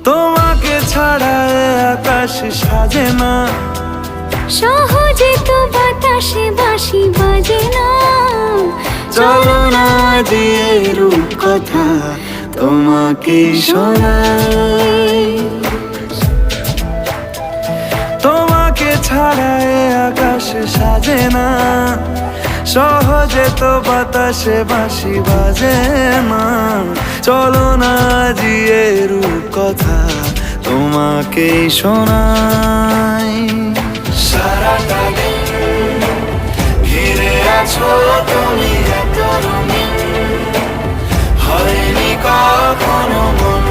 তোমাকে ছাড়া এ আকাশ সাজে না, সহজে তো বাতাসে বাঁশি বাজে না। চলো না দিয়ে রূপকথা তোমাকে শোনাই। তোমাকে ছাড়া এ আকাশ সাজে না, সহজে তো বাতাসে বাঁশি বাজে না। চলো না দিয়ে রূপকথা তোমাকে শোনাই। সারাটা দিন ঘিরে আছো তুমি এত রঙিন, হয়নি কখনো মন